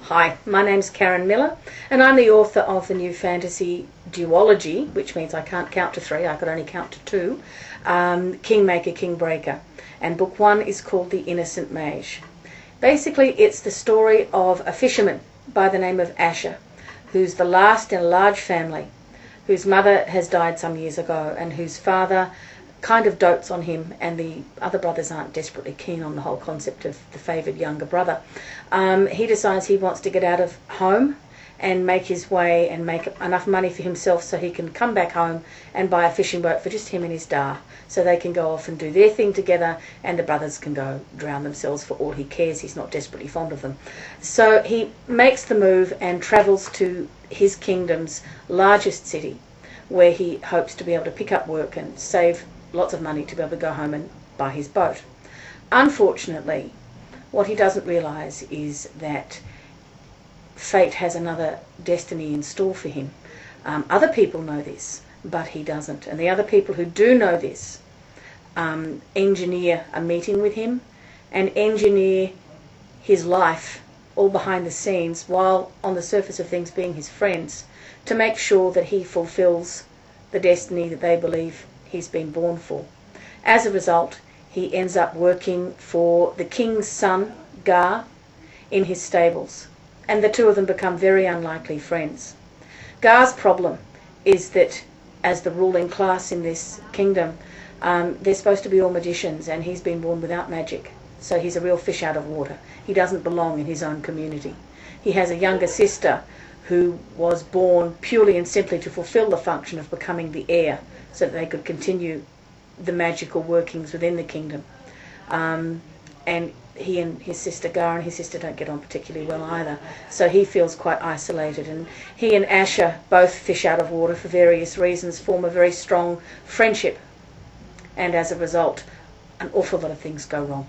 Hi, my name's Karen Miller, and I'm the author of the new fantasy duology, which means I can't count to 3, I could only count to 2, Kingmaker, Kingbreaker. And book 1 is called The Innocent Mage. Basically, it's the story of a fisherman by the name of Asher, who's the last in a large family, whose mother has died some years ago, and whose father kind of dotes on him, and the other brothers aren't desperately keen on the whole concept of the favoured younger brother. He decides he wants to get out of home and make his way and make enough money for himself so he can come back home and buy a fishing boat for just him and his da, so they can go off and do their thing together, and the brothers can go drown themselves for all he cares. He's not desperately fond of them. So he makes the move and travels to his kingdom's largest city, where he hopes to be able to pick up work and save lots of money to be able to go home and buy his boat. Unfortunately, what he doesn't realise is that fate has another destiny in store for him. Other people know this, but he doesn't. And the other people who do know this engineer a meeting with him and engineer his life all behind the scenes, while on the surface of things being his friends, to make sure that he fulfills the destiny that they believe he's been born for. As a result, he ends up working for the king's son, Gar, in his stables, and the two of them become very unlikely friends. Gar's problem is that, as the ruling class in this kingdom, they're supposed to be all magicians, and he's been born without magic, so he's a real fish out of water. He doesn't belong in his own community. He has a younger sister who was born purely and simply to fulfill the function of becoming the heir, so that they could continue the magical workings within the kingdom. And he and his sister Gar and his sister don't get on particularly well either, so he feels quite isolated. And he and Asher, both fish out of water for various reasons, form a very strong friendship, and as a result, an awful lot of things go wrong.